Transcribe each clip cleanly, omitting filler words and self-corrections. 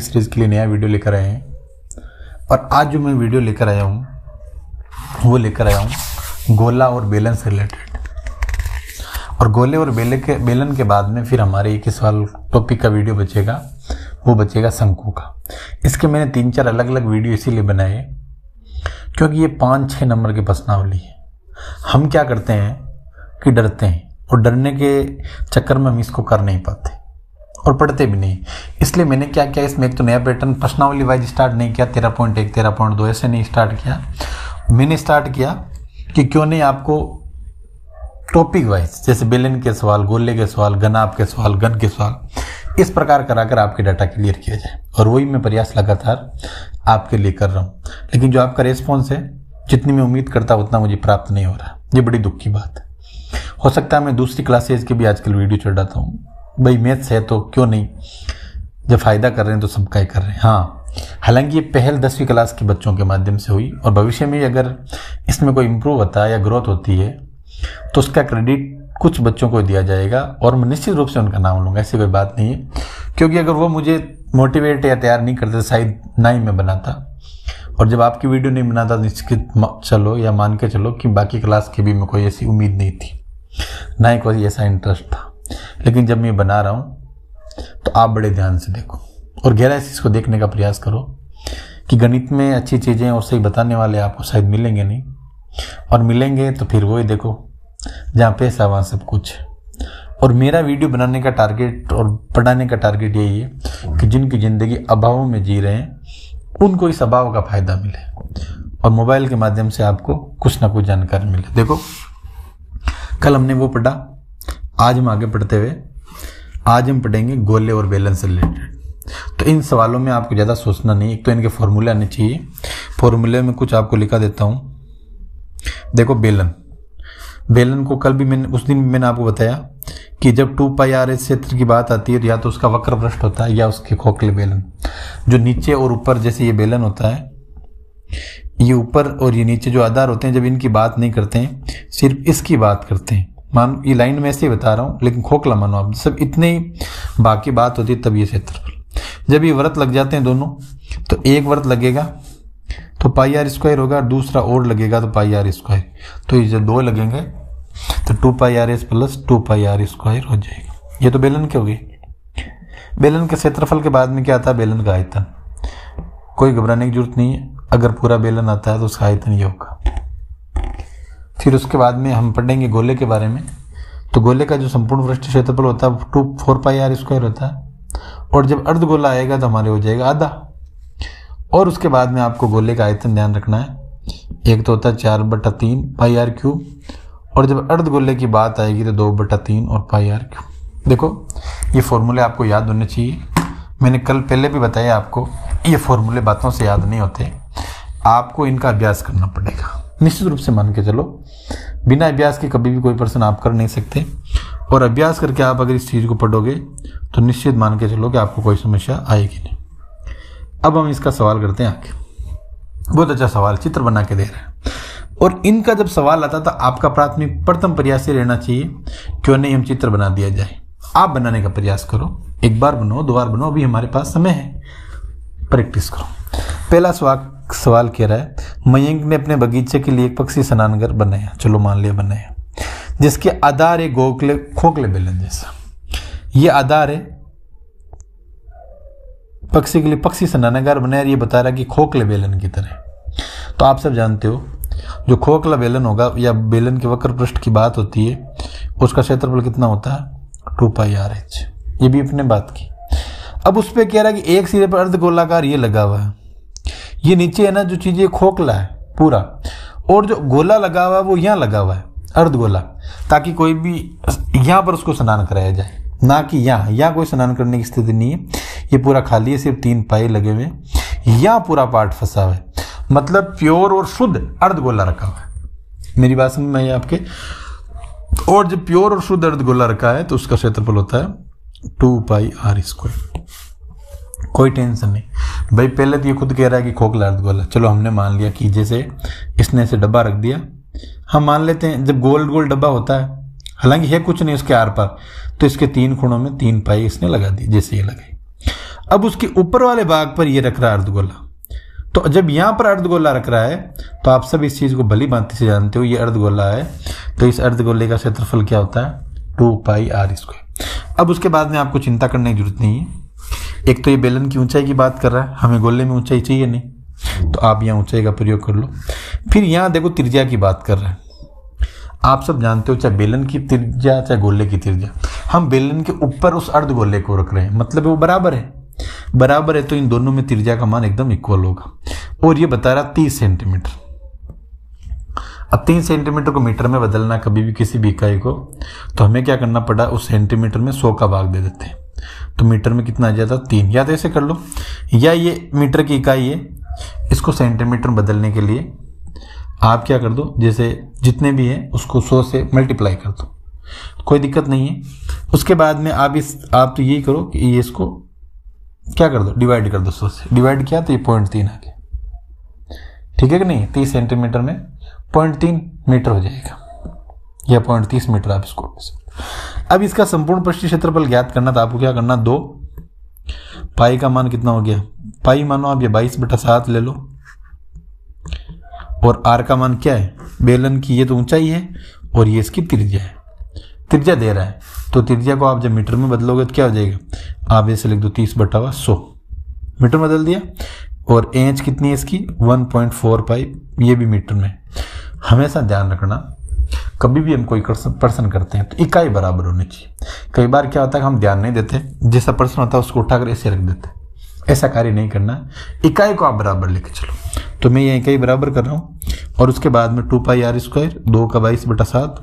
Series के लिए नया वीडियो लेकर आए हैं। और आज जो मैं वीडियो लेकर आया हूँ वो लेकर आया हूँ गोला और बेलन से रिलेटेड। और गोले और बेलन के बाद में फिर हमारे एक सवाल टॉपिक का वीडियो बचेगा, वो बचेगा शंकु का। इसके मैंने 3-4 अलग अलग वीडियो इसीलिए बनाए क्योंकि ये 5-6 नंबर के प्रश्नावली है। हम क्या करते हैं कि डरते हैं और डरने के चक्कर में हम इसको कर नहीं पाते और पढ़ते भी नहीं। इसलिए मैंने क्या किया, इसमें एक तो नया पैटर्न प्रश्नावली वाइज स्टार्ट नहीं किया, 13.1 13.2 ऐसे नहीं स्टार्ट किया। मैंने स्टार्ट किया कि क्यों नहीं आपको टॉपिक वाइज, जैसे बेलन के सवाल, गोले के सवाल, गनाब के सवाल, गन के सवाल, इस प्रकार कराकर आपके डाटा क्लियर किया जाए। और वही मैं प्रयास लगातार आपके लिए कर रहा हूँ। लेकिन जो आपका रेस्पॉन्स है, जितनी मैं उम्मीद करता उतना मुझे प्राप्त नहीं हो रहा। ये बड़ी दुख की बात है। हो सकता है मैं दूसरी क्लासेज की भी आजकल वीडियो चढ़ाता हूँ। भाई मैथ्स है तो क्यों नहीं, जब फायदा कर रहे हैं तो सबका ही कर रहे हैं। हाँ, हालांकि ये पहल 10वीं क्लास के बच्चों के माध्यम से हुई और भविष्य में अगर इसमें कोई इम्प्रूव होता है या ग्रोथ होती है तो उसका क्रेडिट कुछ बच्चों को दिया जाएगा और मैं निश्चित रूप से उनका नाम लूँगा, ऐसी कोई बात नहीं है। क्योंकि अगर वो मुझे मोटिवेट या तैयार नहीं करते तो शायद ना ही मैं बनाता। और जब आपकी वीडियो नहीं बनाता निश्चित चलो या मान के चलो कि बाकी क्लास की भी मैं कोई ऐसी उम्मीद नहीं थी, ना ही कोई ऐसा इंटरेस्ट था। लेकिन जब मैं बना रहा हूँ तो आप बड़े ध्यान से देखो और गहराई से इसको देखने का प्रयास करो कि गणित में अच्छी चीज़ें और सही बताने वाले आपको शायद मिलेंगे नहीं, और मिलेंगे तो फिर वही देखो जहाँ पैसा वहाँ सब कुछ। और मेरा वीडियो बनाने का टारगेट और पढ़ाने का टारगेट यही है कि जिनकी ज़िंदगी अभाव में जी रहे हैं उनको इस अभाव का फायदा मिले और मोबाइल के माध्यम से आपको कुछ ना कुछ जानकारी मिले। देखो, कल हमने वो पढ़ा, आज हम आगे पढ़ते हुए आज हम पढ़ेंगे गोले और बेलन से रिलेटेड। तो इन सवालों में आपको ज़्यादा सोचना नहीं, एक तो इनके फॉर्मूले आने चाहिए। फॉर्मूले में कुछ आपको लिखा देता हूँ। देखो, बेलन को कल भी उस दिन मैंने आपको बताया कि जब 2πr क्षेत्र की बात आती है तो या तो उसका वक्र पृष्ठ होता है या उसके खोखले बेलन, जो नीचे और ऊपर, जैसे ये बेलन होता है, ये ऊपर और ये नीचे जो आधार होते हैं, जब इनकी बात नहीं करते हैं, सिर्फ इसकी बात करते हैं। मान ये लाइन में ऐसे ही बता रहा हूँ, लेकिन खोखला मानो आप, सब इतने ही बाकी बात होती है तब ये क्षेत्रफल। जब ये व्रत लग जाते हैं दोनों, तो एक व्रत लगेगा तो πr² होगा, दूसरा और लगेगा तो πr²। तो ये जब 2 लगेंगे तो 2πrs प्लस 2πr² हो जाएगा। ये तो बेलन के हो गए। बेलन के क्षेत्रफल के बाद में क्या आता है? बेलन का आयतन। कोई घबराने की जरूरत नहीं है, अगर पूरा बेलन आता है तो उसका आयतन ये होगा। फिर उसके बाद में हम पढ़ेंगे गोले के बारे में। तो गोले का जो संपूर्ण पृष्ठ क्षेत्रफल होता है 4πr² होता है, और जब अर्धगोला आएगा तो हमारे हो जाएगा आधा। और उसके बाद में आपको गोले का आयतन ध्यान रखना है। एक तो होता है 4/3 πr³, और जब अर्धगोले की बात आएगी तो 2/3 और πr³। देखो, ये फॉर्मूले आपको याद होने चाहिए। मैंने कल पहले भी बताया आपको, ये फॉर्मूले बातों से याद नहीं होते, आपको इनका अभ्यास करना पड़ेगा। निश्चित रूप से मान के चलो, बिना अभ्यास के कभी भी कोई प्रश्न आप कर नहीं सकते, और अभ्यास करके आप अगर इस चीज़ को पढ़ोगे तो निश्चित मान के चलो कि आपको कोई समस्या आएगी नहीं। अब हम इसका सवाल करते हैं आगे। बहुत अच्छा सवाल चित्र बना के दे रहे हैं, और इनका जब सवाल आता तो आपका प्राथमिक प्रथम प्रयास ये रहना चाहिए, क्यों नहीं हम चित्र बना दिया जाए। आप बनाने का प्रयास करो, एक बार बनाओ, 2 बार बनाओ, अभी हमारे पास समय है, प्रैक्टिस करो। पहला सवाल कह रहा है, मयंक ने अपने बगीचे के लिए एक पक्षी स्नानघर बनाया। चलो मान लिया बनाया, जिसके आधार है खोखले बेलन जैसा। ये आधार है पक्षी के लिए, पक्षी स्नानघर बनाया, ये बता रहा है कि खोखले बेलन की तरह। तो आप सब जानते हो जो खोखला बेलन होगा या बेलन के वक्र पृष्ठ की बात होती है, उसका क्षेत्रफल कितना होता है? 2πrh। ये भी अपने बात की। अब उस पर कह रहा है कि एक सिरे पर अर्धगोलाकार ये लगा हुआ है, ये नीचे है ना जो चीज, ये खोखला है पूरा, और जो गोला लगा हुआ है वो यहाँ लगा हुआ है अर्धगोला, ताकि कोई भी यहाँ पर उसको स्नान कराया जाए, ना कि यहाँ कोई स्नान करने की स्थिति नहीं है। ये पूरा खाली है, सिर्फ 3 पाए लगे हुए, यहाँ पूरा पार्ट फंसा हुआ है, मतलब प्योर और शुद्ध अर्धगोला रखा हुआ है। मेरी बात समझ में आई आपके? और जब प्योर और शुद्ध अर्धगोला रखा है तो उसका क्षेत्रफल होता है 2πr²। कोई टेंशन नहीं भाई, पहले तो ये खुद कह रहा है कि खोखला अर्धगोला। चलो हमने मान लिया कि जैसे इसने से डब्बा रख दिया, हम मान लेते हैं जब गोल गोल डब्बा होता है, हालांकि है कुछ नहीं उसके आर पार, तो इसके 3 कोणों में 3 पाई इसने लगा दी, जैसे ये लगे। अब उसके ऊपर वाले भाग पर ये रख रहा है अर्धगोला। तो जब यहां पर अर्धगोला रख रहा है तो आप सब इस चीज को भली भांति से जानते हो, ये अर्धगोला है तो इस अर्धगोले का क्षेत्रफल क्या होता है 2πr²। अब उसके बाद में आपको चिंता करने की जरूरत नहीं है। एक तो ये बेलन की ऊंचाई की बात कर रहा है, हमें गोले में ऊंचाई चाहिए नहीं, तो आप यहाँ ऊंचाई का प्रयोग कर लो। फिर यहाँ देखो त्रिज्या की बात कर रहे हैं। आप सब जानते हो चाहे बेलन की त्रिज्या चाहे गोले की त्रिज्या, हम बेलन के ऊपर उस अर्धगोले को रख रहे हैं, मतलब वो बराबर है। बराबर है तो इन दोनों में त्रिज्या का मान एकदम इक्वल होगा। और ये बता रहा 30 सेंटीमीटर। अब 3 सेंटीमीटर को मीटर में बदलना कभी भी किसी भी इकाई को, तो हमें क्या करना पड़ा, उस सेंटीमीटर में 100 का भाग दे देते हैं, तो मीटर में कितना आ जाता 3। या तो ऐसे कर लो, या ये मीटर की इकाई है, इसको सेंटीमीटर में बदलने के लिए आप क्या कर दो, जैसे जितने भी हैं उसको 100 से मल्टीप्लाई कर दो, कोई दिक्कत नहीं है। उसके बाद में आप तो यही करो कि ये इसको क्या कर दो, डिवाइड कर दो 100 से। डिवाइड किया तो ये 0.3 आ गया, ठीक है कि नहीं। 30 सेंटीमीटर में 0.3 मीटर हो जाएगा, या 0.30 मीटर आप इसको। अब इसका संपूर्ण पृष्ठीय क्षेत्रफल ज्ञात करना, तो आपको क्या करना, 2 पाई का मान कितना हो गया, पाई मानो आप ये 22/7 ले लो, और आर का मान क्या है, बेलन की ये तो ऊंचाई है और ये इसकी त्रिज्या है। त्रिज्या दे रहा है तो त्रिज्या को आप जब मीटर में बदलोगे तो क्या हो जाएगा, आप ऐसे लिख दो 30/100 मीटर में बदल दिया। और एच कितनी है इसकी 1.4 पाई, ये भी मीटर में। हमेशा ध्यान रखना कभी भी हम कोई प्रश्न करते हैं तो इकाई बराबर होनी चाहिए। कई बार क्या होता है हम ध्यान नहीं देते, जैसा प्रश्न होता है उसको उठाकर ऐसे रख देते, ऐसा कार्य नहीं करना। इकाई को आप बराबर लेके चलो, तो मैं ये इकाई बराबर कर रहा हूँ। और उसके बाद में 2πr², 2 का 22/7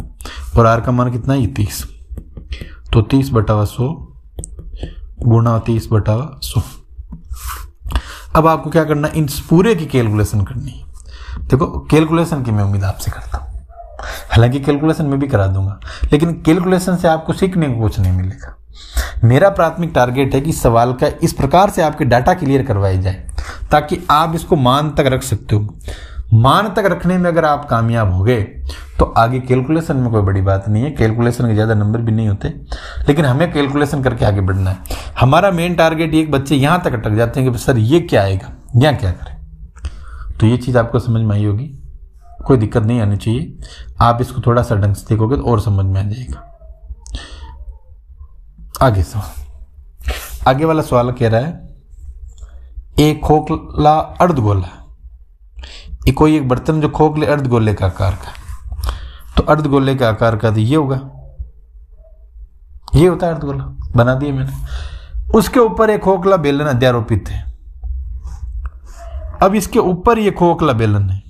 और r का मान कितना है 30, तो 30/100 गुणा 30/100। अब आपको क्या करना, इन पूरे की कैलकुलेशन करनी है। देखो कैलकुलेशन की मैं उम्मीद आपसे करता हूँ, हालांकि कैलकुलेशन में भी करा दूंगा, लेकिन कैलकुलेशन से आपको सीखने को कुछ नहीं मिलेगा। मेरा प्राथमिक टारगेट है कि सवाल का इस प्रकार से आपके डाटा क्लियर करवाई जाए ताकि आप इसको मान तक रख सकते हो। मान तक रखने में अगर आप कामयाब हो गए तो आगे कैलकुलेशन में कोई बड़ी बात नहीं है, कैलकुलेशन के ज़्यादा नंबर भी नहीं होते, लेकिन हमें कैलकुलेशन करके आगे बढ़ना है। हमारा मेन टारगेट एक बच्चे यहाँ तक अटक जाते हैं कि सर ये क्या आएगा, यहाँ क्या करें। तो ये चीज़ आपको समझ में आई होगी, कोई दिक्कत नहीं आनी चाहिए। आप इसको थोड़ा सा ढंग से देखोगे तो और समझ में आ जाएगा। आगे सवाल, आगे वाला सवाल कह रहा है एक खोखला अर्धगोला, ये कोई एक बर्तन जो खोखले अर्धगोले का आकार का, तो अर्धगोले के आकार का तो ये होगा, ये होता है अर्धगोला, बना दिया मैंने। उसके ऊपर एक खोखला बेलन अध्यारोपित है। अब इसके ऊपर ये खोखला बेलन है।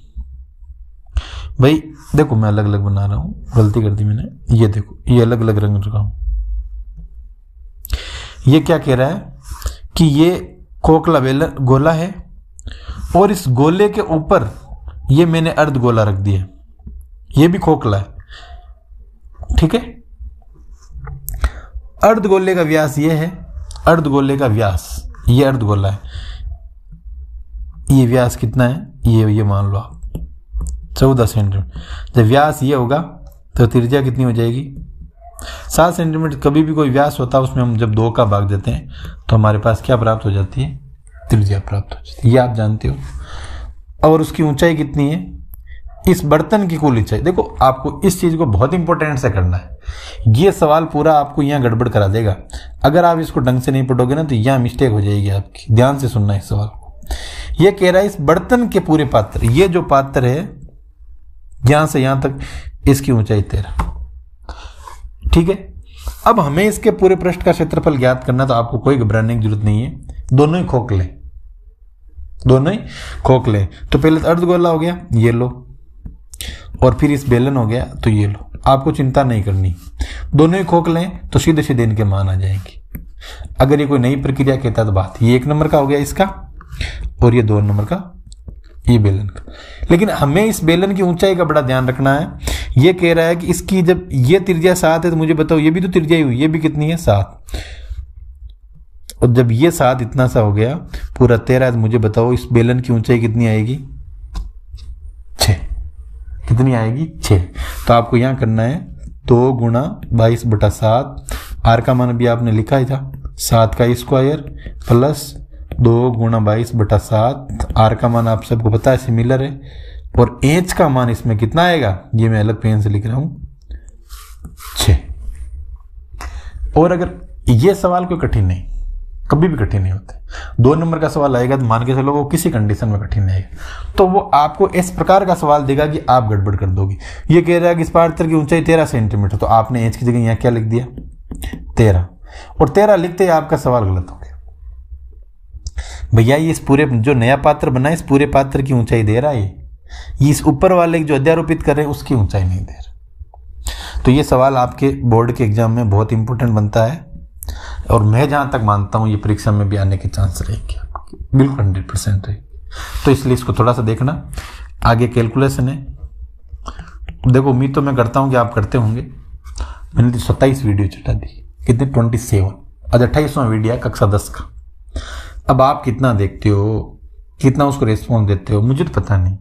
भाई देखो मैं अलग अलग बना रहा हूं, गलती कर दी मैंने, ये देखो ये अलग अलग रंग रखा हूं। ये क्या कह रहा है कि ये खोखला बेलन गोला है और इस गोले के ऊपर ये मैंने अर्धगोला रख दिया, ये भी खोखला है, ठीक है। अर्धगोले का व्यास ये है, अर्धगोले का व्यास, ये अर्धगोला है, ये व्यास कितना है, ये मान लो आप 14 सेंटीमीटर। जब व्यास ये होगा तो त्रिज्या कितनी हो जाएगी 7 सेंटीमीटर। कभी भी कोई व्यास होता है उसमें हम जब 2 का भाग देते हैं तो हमारे पास क्या प्राप्त हो जाती है, त्रिज्या प्राप्त हो जाती है, ये आप जानते हो। और उसकी ऊंचाई कितनी है, इस बर्तन की कुल ऊंचाई। देखो आपको इस चीज को बहुत इंपॉर्टेंट से करना है, ये सवाल पूरा आपको यहाँ गड़बड़ करा देगा। अगर आप इसको ढंग से नहीं पढ़ोगे ना तो यहाँ मिस्टेक हो जाएगी आपकी। ध्यान से सुनना इस सवाल को। ये कह रहा है इस बर्तन के पूरे पात्र, ये जो पात्र है यहां से यहां तक, इसकी ऊंचाई 13, ठीक है। अब हमें इसके पूरे पृष्ठ का क्षेत्रफल ज्ञात करना, तो आपको कोई घबराने की जरूरत नहीं है, दोनों ही खोखले, दोनों ही खोखले। तो पहले तो अर्धगोला हो गया, ये लो, और फिर इस बेलन हो गया तो ये लो। आपको चिंता नहीं करनी, दोनों ही खोखले तो सीधे सीधे इनके मान आ जाएंगे। अगर ये कोई नई प्रक्रिया कहता तो बात, ये 1 नंबर का हो गया इसका, और ये 2 नंबर का ये बेलन का। लेकिन हमें इस बेलन की ऊंचाई का बड़ा ध्यान रखना है। ये कह रहा है कि इसकी जब ये त्रिज्या 7 है तो मुझे बताओ ये भी तो त्रिज्या ही हुई, ये भी कितनी है 7, और जब ये 7 इतना सा हो गया पूरा 13 है तो मुझे बताओ इस बेलन की ऊंचाई कितनी आएगी 6, कितनी आएगी 6। तो आपको यहां करना है 2 गुणा 22/7, आर का मान भी आपने लिखा ही था 7 का स्क्वायर प्लस 2 गुणा 22/7। आर का मान आप सबको पता है, सिमिलर है। और एच का मान इसमें कितना आएगा, ये मैं अलग पेन से लिख रहा हूं, 6। और अगर ये सवाल कोई कठिन नहीं, कभी भी कठिन नहीं होते, 2 नंबर का सवाल आएगा तो मान के चलो वो किसी कंडीशन में कठिन नहीं आएगा, तो वो आपको इस प्रकार का सवाल देगा कि आप गड़बड़ कर दोगे। ये कह रहा है कि इस पात्र की ऊंचाई 13 सेंटीमीटर, तो आपने एच की जगह यहाँ क्या लिख दिया, 13, और 13 लिखते ही आपका सवाल गलत हो गया। भैया ये इस पूरे जो नया पात्र बना है, इस पूरे पात्र की ऊंचाई दे रहा है, ये इस ऊपर वाले जो अध्यारोपित कर रहे हैं उसकी ऊंचाई नहीं दे रहा। तो ये सवाल आपके बोर्ड के एग्जाम में बहुत इंपॉर्टेंट बनता है, और मैं जहां तक मानता हूं ये परीक्षा में भी आने के चांस रहेंगे, बिल्कुल 100% रहेगी। तो इसलिए इसको थोड़ा सा देखना। आगे कैलकुलेशन है, देखो उम्मीद तो मैं करता हूं कि आप करते होंगे। मैंने 27 वीडियो चटा दी, कितने 27, आज 28वां वीडियो है कक्षा 10 का। अब आप कितना देखते हो, कितना उसको रेस्पॉन्स देते हो, मुझे तो पता नहीं।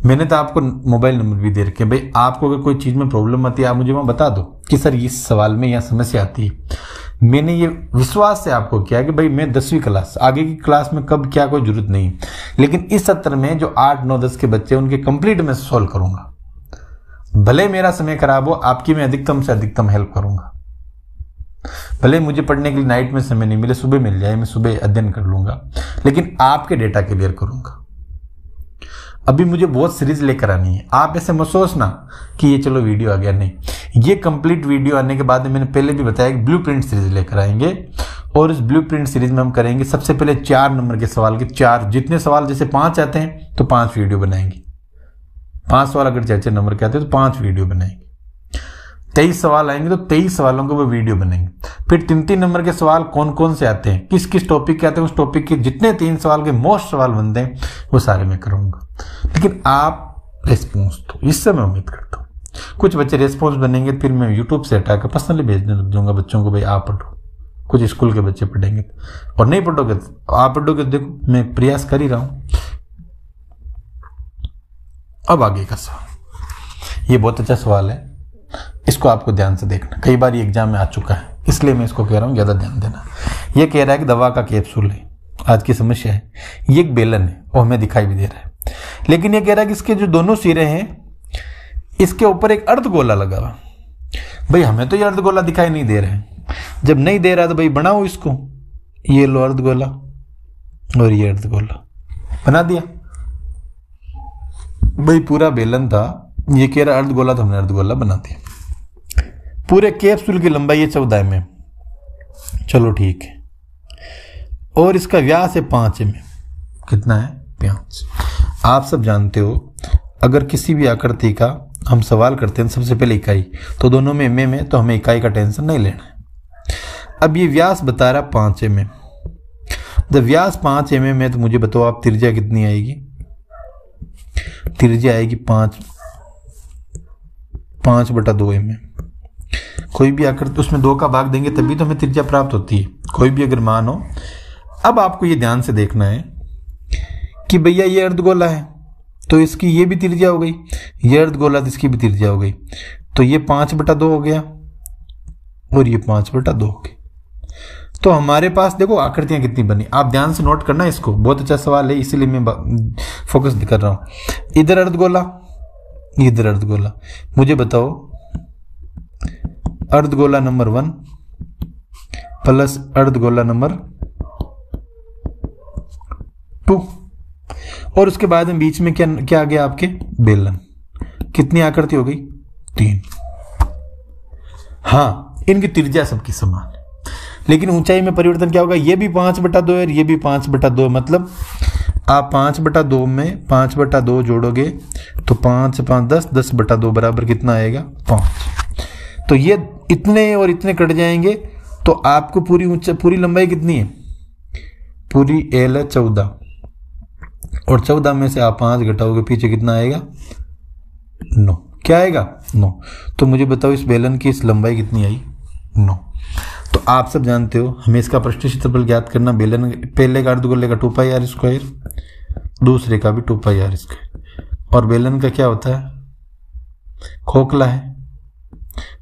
मैंने तो आपको मोबाइल नंबर भी दे रखे, भाई आपको अगर कोई चीज़ में प्रॉब्लम आती है आप मुझे वहाँ बता दो कि सर इस सवाल में यह समस्या आती है। मैंने ये विश्वास से आपको किया कि भाई मैं 10वीं क्लास, आगे की क्लास में कब क्या कोई जरूरत नहीं, लेकिन इस सत्र में जो 8, 9, 10 के बच्चे उनके कंप्लीट में सॉल्व करूंगा। भले मेरा समय खराब हो, आपकी मैं अधिकतम से अधिकतम हेल्प करूंगा। भले मुझे पढ़ने के लिए नाइट में समय नहीं मिले, सुबह मिल जाए, मैं सुबह अध्ययन कर लूंगा, लेकिन आपके डेटा क्लियर करूंगा। अभी मुझे बहुत सीरीज लेकर आनी है, आप ऐसे मत सोचना कि ये चलो वीडियो आ गया, नहीं। ये कंप्लीट वीडियो आने के बाद मैंने पहले भी बताया कि ब्लूप्रिंट सीरीज लेकर आएंगे, और इस ब्लूप्रिंट सीरीज में हम करेंगे सबसे पहले 4 नंबर के सवाल के 4, जितने सवाल जैसे 5 आते हैं तो 5 वीडियो बनाएंगे। 5 सवाल अगर 4 नंबर के आते हैं तो 5 वीडियो बनाएंगे। 23 सवाल आएंगे तो 23 सवालों को वो वीडियो बनेंगे। फिर 3-3 नंबर के सवाल कौन कौन से आते हैं, किस किस टॉपिक के आते हैं, उस टॉपिक के जितने 3 सवाल के मोस्ट सवाल बनते हैं वो सारे मैं करूंगा। लेकिन आप रेस्पॉन्स दो, इससे मैं उम्मीद करता हूँ। कुछ बच्चे रेस्पॉन्स बनेंगे, फिर मैं यूट्यूब से हटाकर पर्सनली भेजने लग जाऊंगा बच्चों को, भाई आप पढ़ो। कुछ स्कूल के बच्चे पढ़ेंगे, और नहीं पढ़ोगे तो आप पढ़ोगे, देखो मैं प्रयास कर ही रहा हूं। अब आगे का सवाल, ये बहुत अच्छा सवाल है, इसको आपको ध्यान से देखना। कई बार ये एग्जाम में आ चुका है, इसलिए मैं इसको कह रहा हूँ ज्यादा ध्यान देना। ये कह रहा है कि दवा का कैप्सूल है, आज की समस्या है। ये एक बेलन है और हमें दिखाई भी दे रहा है, लेकिन ये कह रहा है कि इसके जो दोनों सिरे हैं इसके ऊपर एक अर्धगोला लगा हुआ। भाई हमें तो ये अर्धगोला दिखाई नहीं दे रहा है। जब नहीं दे रहा तो भाई बनाओ इसको, ये लो अर्धगोला और ये अर्धगोला बना दिया। भाई पूरा बेलन था, ये कह रहा अर्धगोला, तो हमने अर्धगोला बना दिया। पूरे कैप्सूल की लंबाई है 14 mm, चलो ठीक है, और इसका व्यास है 5 mm। कितना है, 5। आप सब जानते हो अगर किसी भी आकृति का हम सवाल करते हैं सबसे पहले इकाई, तो दोनों में mm है, तो हमें इकाई का टेंशन नहीं लेना है। अब ये व्यास बता रहा 5 mm, जब व्यास 5 mm है तो मुझे बताओ आप त्रिज्या कितनी आएगी। त्रिज्या आएगी 5/2 mm। कोई भी आकृति उसमें 2 का भाग देंगे तभी तो हमें त्रिज्या प्राप्त होती है, कोई भी अगर मान हो। अब आपको ये ध्यान से देखना है कि भैया ये अर्धगोला है तो इसकी ये भी त्रिज्या हो गई, ये अर्धगोला तो इसकी भी त्रिज्या हो गई, तो ये 5/2 हो गया और ये 5/2 हो गया। तो हमारे पास देखो आकृतियां कितनी बनी, आप ध्यान से नोट करना इसको, बहुत अच्छा सवाल है इसीलिए मैं फोकस कर रहा हूं। इधर अर्धगोला, इधर अर्धगोला, मुझे बताओ अर्धगोला नंबर 1 प्लस अर्धगोला नंबर 2, और उसके बाद में बीच में क्या आ गया आपके बेलन। कितनी आकृति हो गई, 3। हाँ इनकी त्रिज्या सबकी समान है, लेकिन ऊंचाई में परिवर्तन क्या होगा, ये भी 5/2 है और ये भी 5/2, मतलब आप 5/2 में 5/2 जोड़ोगे तो 5 5 10 10/2 बराबर कितना आएगा, 5। तो ये इतने और इतने कट जाएंगे तो आपको पूरी लंबाई कितनी है, पूरी एल है 14, और 14 में से आप 5 घटाओगे पीछे कितना आएगा, 9। क्या आएगा, 9। तो मुझे बताओ इस बेलन की इस लंबाई कितनी आई, 9। तो आप सब जानते हो हमें इसका पृष्ठ क्षेत्रफल ज्ञात करना। बेलन पहले का अर्धगोले का 2πr², दूसरे का भी 2πr², और बेलन का क्या होता है, खोखला है,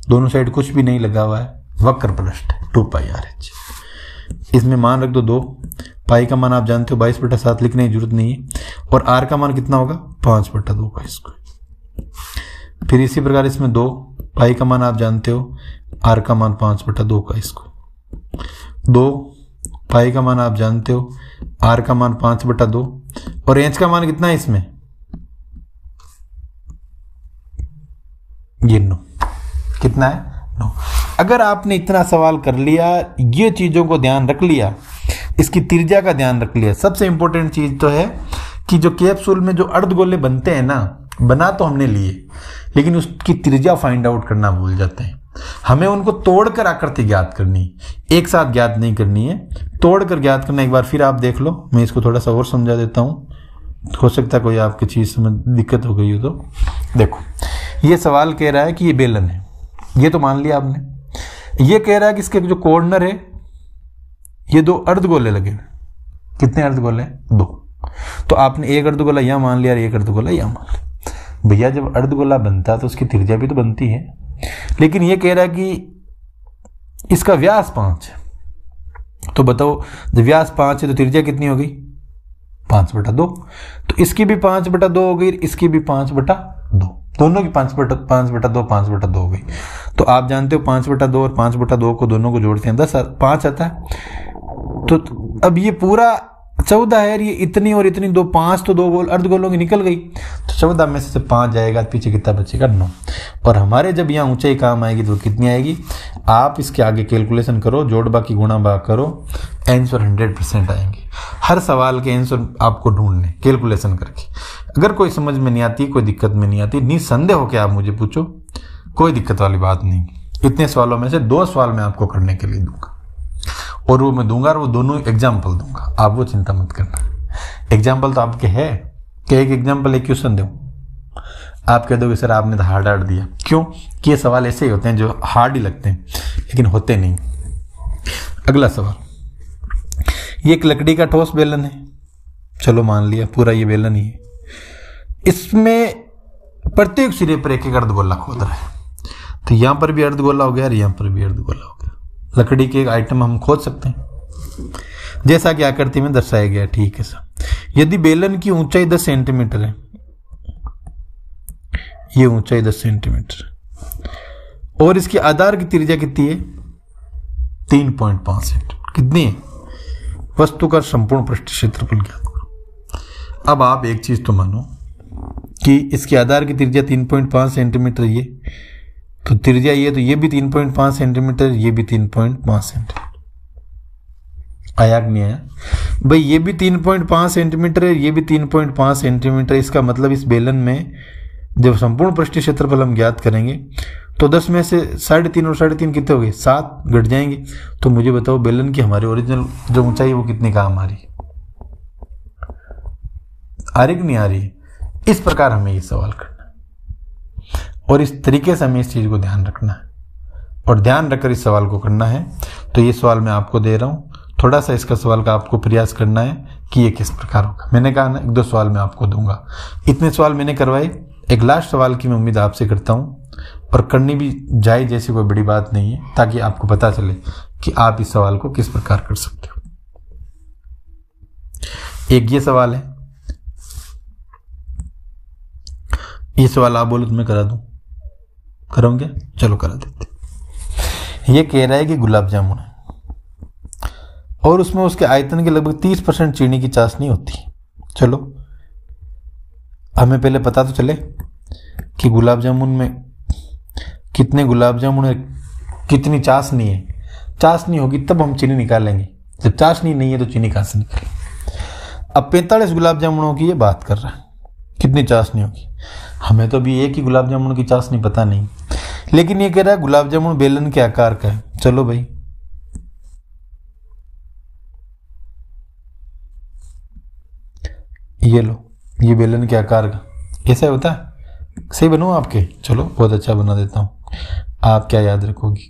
दोनों साइड कुछ भी नहीं लगा हुआ है, वक्र पृष्ठ 2πrh। इसमें मान रख दो 2, पाई का मान आप जानते हो 22/7 लिखने की जरूरत नहीं है, और आर का मान कितना होगा 5/2 का स्क्वायर। फिर इसी प्रकार इसमें 2, पाई का मान आप जानते हो, आर का मान 5/2 का स्क्वायर। 2, पाई का मान आप जानते हो, आर का मान 5/2, और एच का मान कितना है इसमें, ये 9। कितना है 9। अगर आपने इतना सवाल कर लिया, ये चीजों को ध्यान रख लिया, इसकी त्रिज्या का ध्यान रख लिया। सबसे इंपॉर्टेंट चीज तो है कि जो कैप्सूल में जो अर्धगोले बनते हैं ना, बना तो हमने लिए, लेकिन उसकी त्रिज्या फाइंड आउट करना भूल जाते हैं। हमें उनको तोड़कर आकृति ज्ञात करनी, एक साथ ज्ञात नहीं करनी है, तोड़कर ज्ञात करना। एक बार फिर आप देख लो, मैं इसको थोड़ा सा और समझा देता हूं, हो सकता है कोई आपकी चीज समझ दिक्कत हो गई हो। तो देखो, ये सवाल कह रहा है कि ये बेलन है, ये तो मान लिया आपने। ये कह रहा है कि इसके जो कॉर्नर है, ये 2 अर्धगोले लगे हुए। कितने अर्धगोले? 2। तो आपने एक अर्धगोला यहां मान लिया और एक अर्धगोला यहां मान लिया। भैया जब अर्धगोला बनता है तो उसकी त्रिज्या भी तो बनती है, लेकिन ये कह रहा है कि इसका व्यास 5 है। तो बताओ, जब व्यास 5 है तो त्रिज्या कितनी हो गई? 5/2। तो इसकी भी 5/2 हो गई, इसकी भी 5/2, दोनों की 5/2 हो गई। तो आप जानते हो 5/2 और 5/2 को दोनों को जोड़ते हैं 5 आता है। तो अब ये पूरा 14 है, ये इतनी और इतनी 2, 5 तो 2 गोल अर्धगोलों की निकल गई। तो 14 में से 5 जाएगा, पीछे कितना बचेगा? 9। और हमारे जब यहाँ ऊंचाई काम आएगी तो कितनी आएगी? आप इसके आगे कैलकुलेशन करो, जोड़ बाकी गुणा भाग करो, आंसर 100% आएंगे। हर सवाल के आंसर आपको ढूंढने कैलकुलेशन करके। अगर कोई समझ में नहीं आती, कोई दिक्कत में नहीं आती, निसंदेह होकर आप मुझे पूछो, कोई दिक्कत वाली बात नहीं। इतने सवालों में से 2 सवाल मैं आपको करने के लिए दूंगा, और वो मैं दूंगा, और वो दोनों एग्जाम्पल दूंगा, आप वो चिंता मत करना। एग्जाम्पल तो आपके है कि एक एग्जाम्पल एक क्वेश्चन दूं, आप कह दोगे सर आपने तो हार्ड दिया। क्यों? कि ये सवाल ऐसे ही होते हैं जो हार्ड ही लगते हैं लेकिन होते नहीं। अगला सवाल, ये एक लकड़ी का ठोस बेलन है, चलो मान लिया पूरा ये बेलन ही है। इसमें प्रत्येक सिरे पर एक एक अर्धगोला खोद रहा है। तो यहां पर भी अर्धगोला हो गया और यहां पर भी अर्धगोला हो गया। लकड़ी के एक आइटम हम खोद सकते हैं जैसा कि आकृति में दर्शाया गया। ठीक है सर, यदि बेलन की ऊंचाई 10 सेंटीमीटर है, ये ऊंचाई 10 सेंटीमीटर और इसकी आधार की त्रिज्या कितनी है? 3.5 सेंटीमीटर। कितनी है? वस्तु का संपूर्ण पृष्ठ क्षेत्रफल ज्ञात करो। अब आप एक चीज तो मानो कि इसके आधार की त्रिज्या 3.5 सेंटीमीटर, ये तो त्रिज्या ये, तो ये भी 3.5 सेंटीमीटर, ये भी 3.5 सेंटीमीटर। आया कि नहीं आया भाई? ये भी 3.5 सेंटीमीटर है, ये भी 3.5 सेंटीमीटर। इसका मतलब इस बेलन में जब संपूर्ण पृष्ठीय क्षेत्रफल हम ज्ञात करेंगे तो 10 में से 3.5 और 3.5 कितने हो गए? 7 घट जाएंगे। तो मुझे बताओ बेलन की हमारी ओरिजिनल जो ऊंचाई है वो कितनी काम आ रही है? आ रही कि नहीं आ रही? इस प्रकार हमें ये सवाल करना है और इस तरीके से हमें इस चीज को ध्यान रखना है और ध्यान रखकर इस सवाल को करना है। तो ये सवाल मैं आपको दे रहा हूं, थोड़ा सा इसका सवाल का आपको प्रयास करना है कि ये किस प्रकार होगा। मैंने कहा ना 1-2 सवाल मैं आपको दूंगा। इतने सवाल मैंने करवाए, एक लास्ट सवाल की मैं उम्मीद आपसे करता हूं और करनी भी जाए जैसी कोई बड़ी बात नहीं है, ताकि आपको पता चले कि आप इस सवाल को किस प्रकार कर सकते हो। एक ये सवाल है, ये सवाल आप बोलो तो मैं करा दूं, करोगे? चलो करा देते। ये कह रहा है कि गुलाब जामुन है और उसमें उसके आयतन के लगभग 30% चीनी की चाशनी होती है। चलो हमें पहले पता तो चले कि गुलाब जामुन में कितने गुलाब जामुन है, कितनी चाशनी है। चाशनी होगी तब हम चीनी निकालेंगे, जब चाशनी नहीं है तो चीनी कहां से निकलेगी? अब 45 गुलाब जामुनों की ये बात कर रहा है, कितनी चाशनी होगी? हमें तो अभी एक ही गुलाब जामुन की चाशनी पता नहीं, लेकिन ये कह रहा है गुलाब जामुन बेलन के आकार का है। चलो भाई, ये लो, ये बेलन के आकार का ऐसा होता है। सही बनू आपके? चलो बहुत अच्छा बना देता हूं। आप क्या याद रखोगी?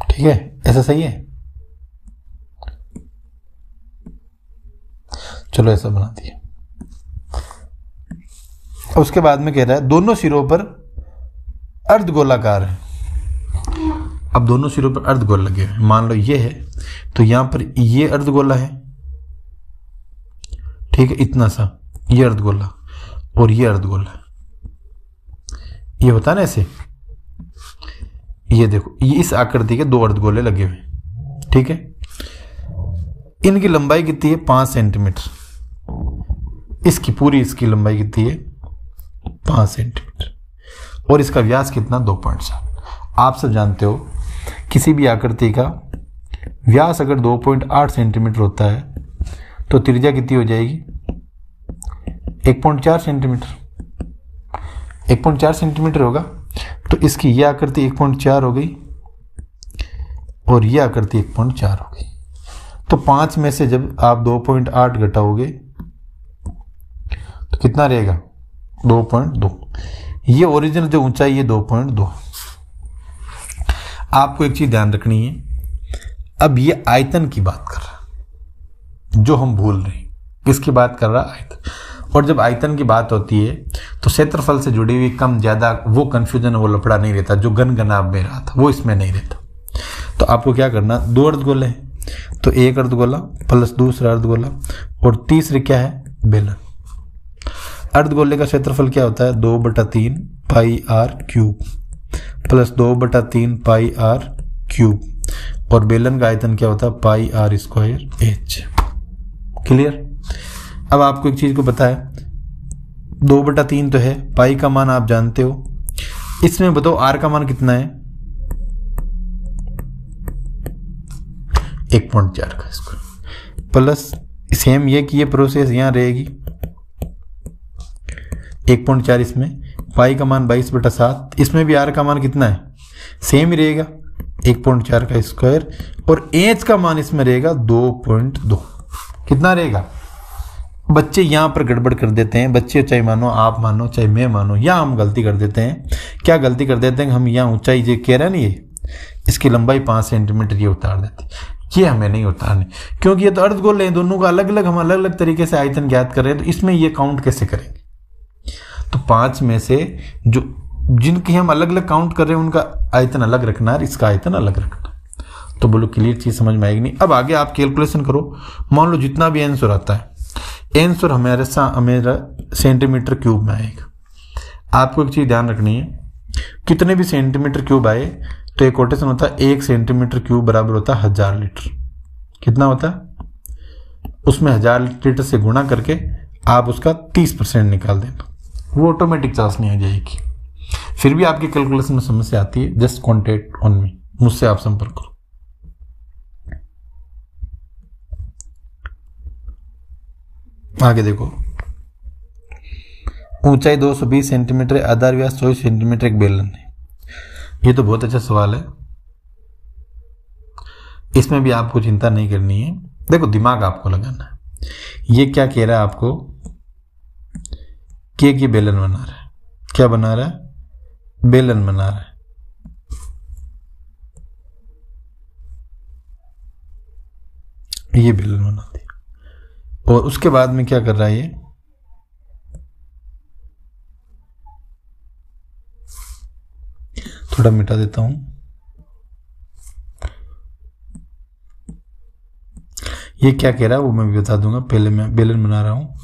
ठीक है, ऐसा सही है? चलो ऐसा बना दिया। उसके बाद में कह रहा है दोनों सिरों पर अर्धगोलाकार है। अब दोनों सिरों पर अर्धगोल लगे हुए, मान लो ये है तो यहां पर ये अर्धगोला है, ठीक है, इतना सा ये अर्धगोला और ये अर्धगोला, ये होता है ना ऐसे। ये देखो ये इस आकृति के दो अर्धगोले लगे हुए, ठीक है। इनकी लंबाई कितनी है 5 सेंटीमीटर, इसकी पूरी इसकी लंबाई कितनी है 5 सेंटीमीटर और इसका व्यास कितना 2.7। आप सब जानते हो किसी भी आकृति का व्यास अगर 2.8 सेंटीमीटर होता है तो त्रिज्या कितनी हो जाएगी 1.4 सेंटीमीटर। 1.4 सेंटीमीटर होगा तो इसकी यह आकृति 1.4 हो गई और यह आकृति 1.4 हो गई। तो 5 में से जब आप 2.8 घटाओगे तो कितना रहेगा 2.2। ये ओरिजिनल जो ऊंचाई है 2.2। आपको एक चीज ध्यान रखनी है, अब ये आयतन की बात कर रहा, जो हम भूल रहे हैं किसकी बात कर रहा आयतन। और जब आयतन की बात होती है तो क्षेत्रफल से जुड़ी हुई कम ज्यादा वो कंफ्यूजन वो लफड़ा नहीं रहता जो गणगणाभ में रहा था, वो इसमें नहीं रहता। तो आपको क्या करना, 2 अर्धगोले हैं तो एक अर्धगोला प्लस दूसरा अर्धगोला और तीसरे क्या है बेलन। अर्धगोले का क्षेत्रफल क्या होता है 2/3 पाई r क्यूब प्लस 2/3 पाई r क्यूब और बेलन का आयतन क्या होता है पाई r स्क्वायर h। क्लियर। अब आपको एक चीज को पता है 2/3 तो है, पाई का मान आप जानते हो, इसमें बताओ r का मान कितना है 1.4 का स्क्वायर प्लस सेम ये कि ये प्रोसेस यहां रहेगी 1.4 इसमें, पाई का मान 22/7, इसमें भी r का मान कितना है सेम ही रहेगा 1.4 का स्क्वायर और h का मान इसमें रहेगा 2.2। कितना रहेगा। बच्चे यहां पर गड़बड़ कर देते हैं, बच्चे चाहे मानो आप मानो चाहे मैं मानो, यहां हम गलती कर देते हैं। क्या गलती कर देते हैं, हम यहां ऊंचाई जो कह रहे हैं ना ये इसकी लंबाई 5 सेंटीमीटर ये उतार देते, ये हमें नहीं उतारनी क्योंकि ये तो अर्धगोले हैं, दोनों का अलग अलग हम अलग अलग तरीके से आयतन ज्ञात कर रहे हैं, तो इसमें ये काउंट कैसे करेंगे। तो 5 में से जो जिनकी हम अलग अलग काउंट कर रहे हैं उनका आयतन अलग रखना है, इसका आयतन अलग रखना है। तो बोलो क्लियर चीज समझ में आएगी नहीं। अब आगे आप कैलकुलेशन करो, मान लो जितना भी आंसर आता है आंसर हमेरा सेंटीमीटर क्यूब में आएगा। आपको एक चीज ध्यान रखनी है, कितने भी सेंटीमीटर क्यूब आए तो एक कोटेशन होता है 1 सेंटीमीटर क्यूब बराबर होता है 1000 लीटर। कितना होता है, उसमें 1000 लीटर से गुणा करके आप उसका 30% निकाल देना, वो ऑटोमेटिक चाशनी आ जाएगी। फिर भी आपकी कैलकुलेशन में समस्या आती है, जस्ट कॉन्टेक्ट ऑन मी, मुझसे आप संपर्क करो। आगे देखो, ऊंचाई 220 सेंटीमीटर, आधार व्यास 24 सेंटीमीटर, एक बेलन है। ये तो बहुत अच्छा सवाल है, इसमें भी आपको चिंता नहीं करनी है। देखो दिमाग आपको लगाना है। ये क्या कह रहा है आपको कि ये बेलन बना रहा है, क्या बना रहा है बेलन बना रहा है। ये बेलन बना दिया और उसके बाद में क्या कर रहा है, ये थोड़ा मिटा देता हूं। ये क्या कह रहा है वो मैं भी बता दूंगा, पहले मैं बेलन बना रहा हूं।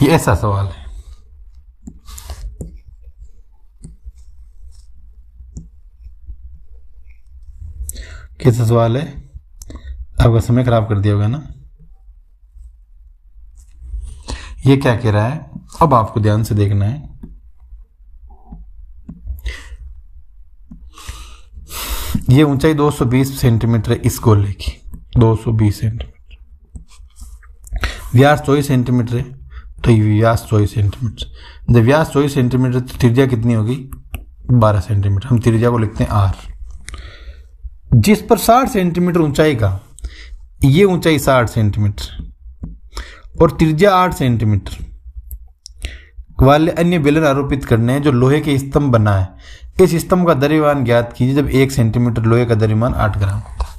ये ऐसा सवाल है। कैसा सवाल है, आपका समय खराब कर दिया होगा ना। ये क्या कह रहा है, अब आपको ध्यान से देखना है। ये ऊंचाई 220 सेंटीमीटर है इस गोले की, 220 सेंटीमीटर, व्यास 24 सेंटीमीटर है तो ये व्यास 24 सेंटीमीटर। जब व्यास 24 सेंटीमीटर तो त्रिज्या कितनी होगी 12 सेंटीमीटर। हम त्रिज्या को लिखते हैं r। जिस पर 60 सेंटीमीटर ऊंचाई का, ये ऊंचाई 60 सेंटीमीटर और त्रिज्या 8 सेंटीमीटर वाले अन्य बेलन आरोपित करने हैं जो लोहे के स्तंभ बना है। इस स्तंभ का द्रव्यमान ज्ञात कीजिए जब 1 सेंटीमीटर लोहे का द्रव्यमान 8 ग्राम होता है।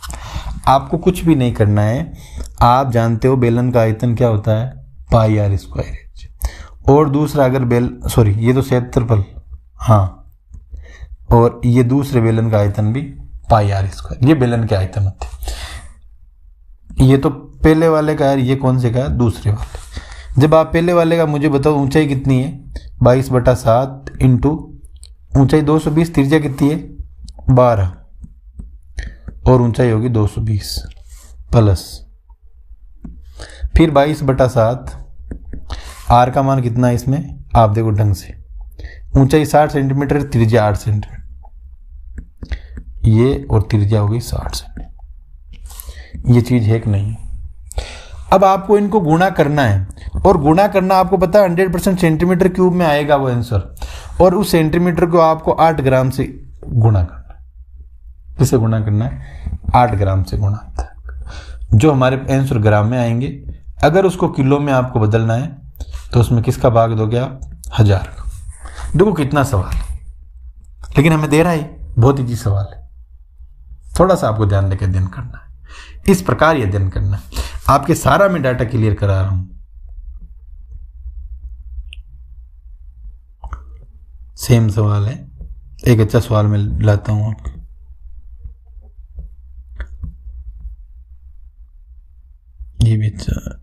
आपको कुछ भी नहीं करना है, आप जानते हो बेलन का आयतन क्या होता है, पाई आर स्क्वायर एच। और दूसरा अगर ये तो क्षेत्रफल, हाँ, और ये दूसरे बेलन का आयतन भी पाई आर स्क्वायर, ये बेलन के आयतन होते हैं। ये तो पहले वाले का है, ये कौन से का है, दूसरे वाले। जब आप पहले वाले का मुझे बताओ ऊंचाई कितनी है, 22/7 इंटू ऊंचाई 220, त्रिज्या कितनी है 12 और ऊंचाई होगी 220 प्लस फिर 22/7, आर का मान कितना है इसमें, आप देखो ढंग से, ऊंचाई 60 सेंटीमीटर, त्रिज्या 8 सेंटीमीटर, ये और त्रिज्या होगी 60 सेंटीमीटर। ये चीज है कि नहीं। अब आपको इनको गुणा करना है, और गुणा करना आपको पता है 100% सेंटीमीटर क्यूब में आएगा वो आंसर, और उस सेंटीमीटर को आपको 8 ग्राम से गुणा करना है। किससे गुणा करना है, 8 ग्राम से गुणा होता है, जो हमारे आंसर ग्राम में आएंगे। अगर उसको किलो में आपको बदलना है तो उसमें किसका भाग दोगे आप, 1000 का। देखो कितना सवाल है, लेकिन हमें दे रहा है, बहुत इजी सवाल है। थोड़ा सा आपको ध्यान देकर अध्ययन करना है, इस प्रकार ये अध्ययन करना है। आपके सारा मैं डाटा क्लियर करा रहा हूं। सेम सवाल है, एक अच्छा सवाल मैं लाता हूं आपको। ये भी अच्छा,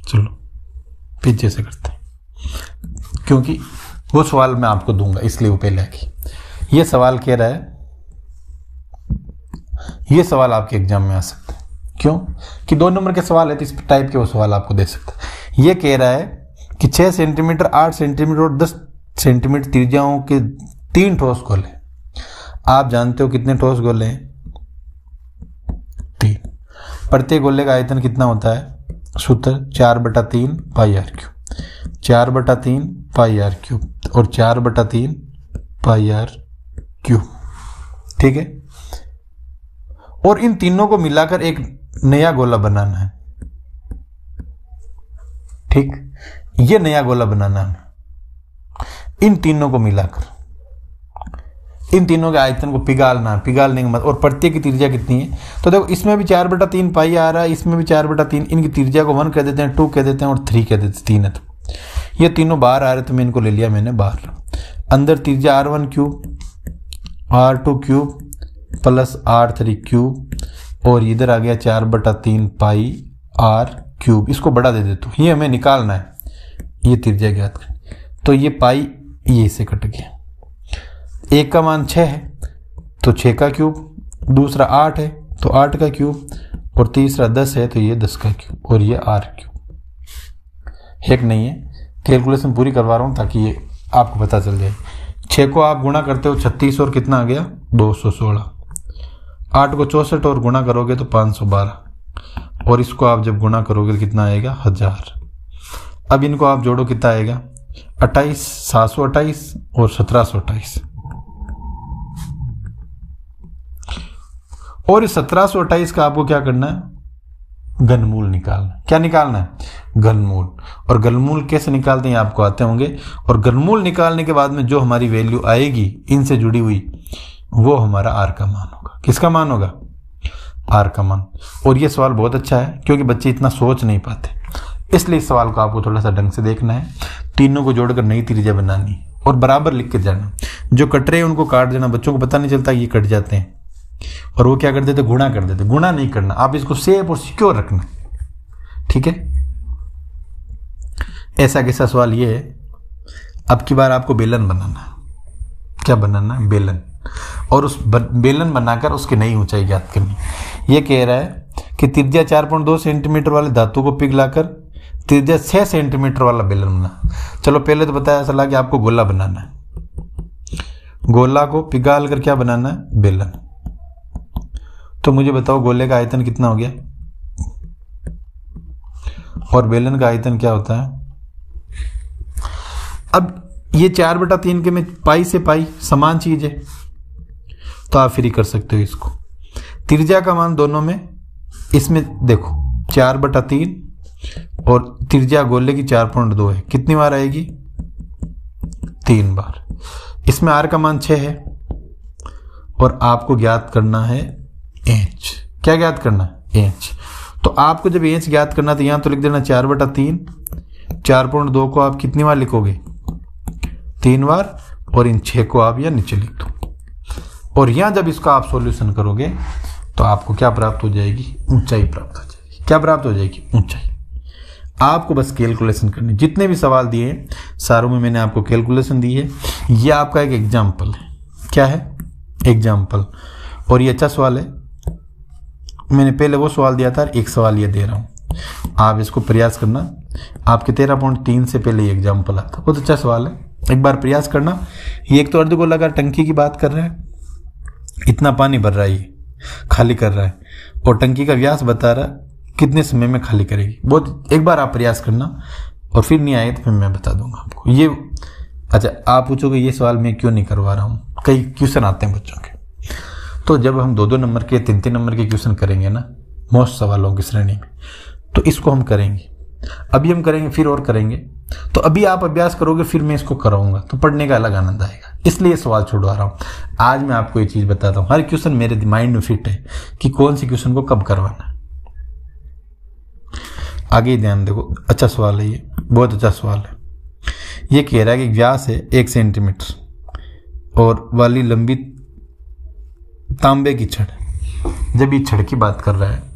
चलो पीछे से करते हैं, क्योंकि वो सवाल मैं आपको दूंगा इसलिए वो पहले की। ये सवाल कह रहा है, ये सवाल आपके एग्जाम में आ सकता है, क्यों कि 2 नंबर के सवाल है तो इस टाइप के वो सवाल आपको दे सकता है। ये कह रहा है कि 6 सेंटीमीटर, 8 सेंटीमीटर और 10 सेंटीमीटर त्रिज्याओं के 3 ठोस गोले। आप जानते हो कितने ठोस गोले हैं, 3। प्रत्येक गोले का आयतन कितना होता है, सूत्र 4/3 pi r cube, 4/3 pi r cube और 4/3 पाई आर क्यूब, ठीक है। और इन तीनों को मिलाकर एक नया गोला बनाना है, ठीक। ये नया गोला बनाना है, इन तीनों को मिलाकर, इन तीनों के आयतन को पिघालना, पिघालने के मतलब, और प्रत्येक की त्रिज्या कितनी है, तो देखो इसमें भी 4/3 पाई आ रहा है, इसमें भी 4/3। इनकी त्रिज्या को 1 कह देते हैं, 2 कह देते हैं और 3 कह देते हैं, 3 है। तो ये तीनों बाहर आ रहे, तो मैं इनको ले लिया मैंने बाहर। अंदर त्रिज्या R1 cube, R2 cube plus R3 cube, और इधर आ गया 4/3 पाई आर क्यूब। इसको बड़ा दे देता हूं, ये हमें निकालना है, ये त्रिज्या ज्ञात करनी। तो ये पाई ये से कट गया, एक का मान 6 है तो 6 का क्यूब, दूसरा 8 है तो 8 का क्यूब, और तीसरा 10 है तो ये 10 का क्यूब, और ये R क्यूब। एक नहीं है, कैलकुलेशन पूरी करवा रहा हूं ताकि ये आपको पता चल जाए। 6 को आप गुणा करते हो 36 और कितना आ गया 216, 8 को 64 और गुणा करोगे तो 512, और इसको आप जब गुणा करोगे तो कितना आएगा 1000। अब इनको आप जोड़ो कितना आएगा 28, 728 और 1728, और इस 1728 का आपको क्या करना है, घनमूल निकालना। क्या निकालना है, घनमूल। और घनमूल कैसे निकालते हैं आपको आते होंगे, और घनमूल निकालने के बाद में जो हमारी वैल्यू आएगी इनसे जुड़ी हुई, वो हमारा आर का मान होगा। किसका मान होगा, आर का मान। और ये सवाल बहुत अच्छा है क्योंकि बच्चे इतना सोच नहीं पाते, इसलिए इस सवाल को आपको थोड़ा सा ढंग से देखना है। तीनों को जोड़कर नई त्रिज्या बनानी और बराबर लिख के जाना। जो कट रहे हैं उनको काट देना, बच्चों को पता नहीं चलता ये कट जाते हैं, और वो क्या कर देते, गुणा कर देते। गुणा नहीं करना, आप इसको सेफ और सिक्योर रखना, ठीक है। ऐसा कैसा सवाल ये है, अब की बार आपको बेलन बनाना है। क्या बनाना है, बेलन, और उस बेलन बनाकर उसकी नई ऊंचाई ज्ञात करनी। ये कह रहा है कि त्रिज्या 4.2 सेंटीमीटर वाले धातु को पिघलाकर त्रिज्या 6 सेंटीमीटर वाला बेलन बना। चलो पहले तो बताया चला कि आपको गोला बनाना है, गोला को पिघाल कर क्या बनाना है, बेलन। तो मुझे बताओ गोले का आयतन कितना हो गया, और बेलन का आयतन क्या होता है। अब ये 4/3 के में पाई से पाई समान चीज है, तो आप फ्री कर सकते हो इसको। त्रिज्या का मान दोनों में, इसमें देखो 4/3 और त्रिज्या गोले की 4.2 है, कितनी बार आएगी? 3 बार। इसमें r का मान 6 है और आपको ज्ञात करना है h। क्या ज्ञात करना है? h। तो आपको जब h ज्ञात करना तो यहां तो लिख देना 4/3, 4.2 को आप कितनी बार लिखोगे? 3 बार, और इन 6 को आप यहाँ नीचे लिख दो। और यहां जब इसका आप सॉल्यूशन करोगे तो आपको क्या प्राप्त हो जाएगी? ऊंचाई प्राप्त हो जाएगी। क्या प्राप्त हो जाएगी? ऊंचाई। आपको बस कैलकुलेशन करनी, जितने भी सवाल दिए हैं सारों में मैंने आपको कैलकुलेशन दी है। ये आपका एक एग्जाम्पल है। क्या है? एग्जाम्पल। और ये अच्छा सवाल है, मैंने पहले वो सवाल दिया था, एक सवाल ये दे रहा हूँ, आप इसको प्रयास करना। आपके 13.3 से पहले ये एग्जाम्पल आता, बहुत अच्छा सवाल है, एक बार प्रयास करना। ये एक तो अर्धगोलाकार टंकी की बात कर रहे हैं, इतना पानी भर रहा है, ये खाली कर रहा है, और टंकी का व्यास बता रहा है कितने समय में खाली करेगी। बहुत, एक बार आप प्रयास करना, और फिर नहीं आए तो फिर मैं बता दूंगा आपको। ये अच्छा, आप पूछोगे ये सवाल मैं क्यों नहीं करवा रहा हूँ, कई क्वेश्चन आते हैं बच्चों के। तो जब हम 2-2 नंबर के 3-3 नंबर के क्वेश्चन करेंगे ना, मोस्ट सवालों की श्रेणी में, तो इसको हम करेंगे। अभी हम करेंगे, फिर और करेंगे। तो अभी आप अभ्यास करोगे, फिर मैं इसको कराऊंगा, तो पढ़ने का अलग आनंद आएगा। इसलिए सवाल छुड़वा रहा हूँ। आज मैं आपको ये चीज बताता हूँ, हर क्वेश्चन मेरे माइंड में फिट है कि कौन सी क्वेश्चन को कब करवाना है। आगे ध्यान देखो, अच्छा सवाल है ये, बहुत अच्छा सवाल है। ये कह रहा है कि व्यास है 1 सेंटीमीटर और वाली लंबी तांबे की छड़। जब ये छड़ की बात कर रहा है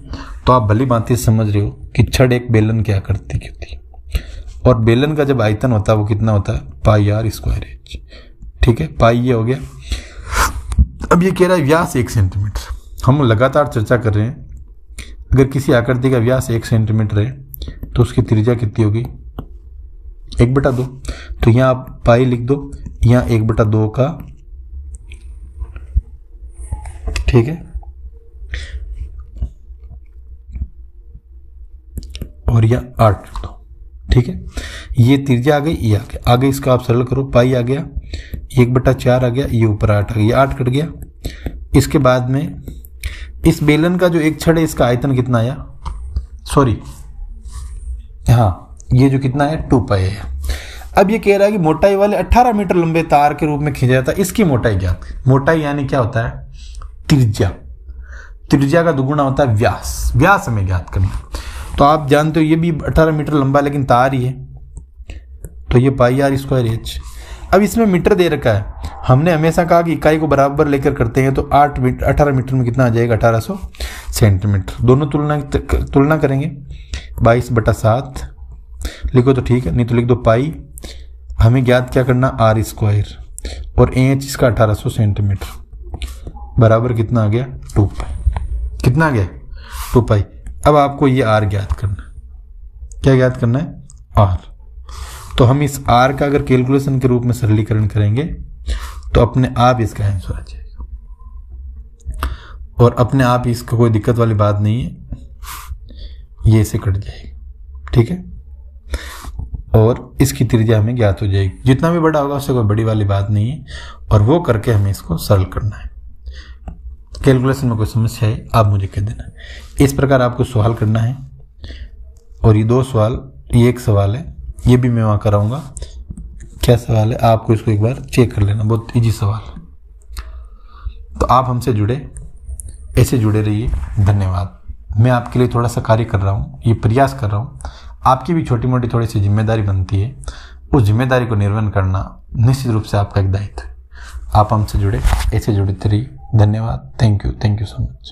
तो आप भली भांति समझ रहे हो कि छड़ एक बेलन की आकृति की होती है, और बेलन का जब आयतन होता है वो कितना होता है? πr²h। ठीक है, पाई ये हो गया। अब ये कह रहा है व्यास 1 सेंटीमीटर। हम लगातार चर्चा कर रहे हैं, अगर किसी आकृति का व्यास 1 सेंटीमीटर है तो उसकी त्रिज्या कितनी होगी? 1/2। तो यहाँ आप पाई लिख दो, यहाँ 1/2 का, ठीक है, और यह 8 लिख दो। ठीक है, ये त्रिज्या आ गई, ये आ गया। आगे इसका आप सरल करो, पाई आ गया, 1/4 आ गया, ये ऊपर 8 आ गया, ये 8 कट गया। इसके बाद में इस बेलन का जो एक छड़ है इसका आयतन कितना आया? सॉरी, हाँ, ये जो कितना है 2π है। अब ये कह रहा है कि मोटाई वाले 18 मीटर लंबे तार के रूप में खींचा जाता है, इसकी मोटाई ज्ञात। मोटाई यानी क्या होता है? त्रिज्या। त्रिज्या का दुगुना होता है व्यास। व्यास हमें ज्ञात करना। तो आप जानते हो ये भी 18 मीटर लंबा लेकिन तार ही है, तो ये πr²h। अब इसमें मीटर दे रखा है, हमने हमेशा कहा कि इकाई को बराबर लेकर करते हैं, तो 18 मीटर में कितना आ जाएगा? 1800 सेंटीमीटर। दोनों तुलना करेंगे, 22/7 लिखो तो ठीक है, नहीं तो लिख दो पाई। हमें ज्ञात क्या करना? r², और h इसका 1800 सेंटीमीटर बराबर कितना आ गया? 2π। कितना आ गया? 2π। अब आपको ये r ज्ञात करना। क्या ज्ञात करना है? r। तो हम इस r का अगर कैलकुलेशन के रूप में सरलीकरण करेंगे तो अपने आप इसका आंसर आ जाएगा, और अपने आप इसका कोई दिक्कत वाली बात नहीं है, ये इसे कट जाएगा। ठीक है, और इसकी त्रिज्या हमें ज्ञात हो जाएगी। जितना भी बड़ा होगा उससे कोई बड़ी वाली बात नहीं है, और वो करके हमें इसको सरल करना है। कैलकुलेशन में कोई समस्या है आप मुझे कह देना। इस प्रकार आपको सवाल करना है, और ये 2 सवाल, ये 1 सवाल है, ये भी मैं वहाँ कराऊंगा। क्या सवाल है आपको इसको एक बार चेक कर लेना, बहुत इजी सवाल है। तो आप हमसे जुड़े, ऐसे जुड़े रहिए। धन्यवाद। मैं आपके लिए थोड़ा सा कार्य कर रहा हूँ, ये प्रयास कर रहा हूँ। आपकी भी छोटी मोटी थोड़ी सी जिम्मेदारी बनती है, उस जिम्मेदारी को निर्वहन करना निश्चित रूप से आपका एक दायित्व है। आप हमसे जुड़े, ऐसे जुड़ते रहिए। धन्यवाद। Thank you so much.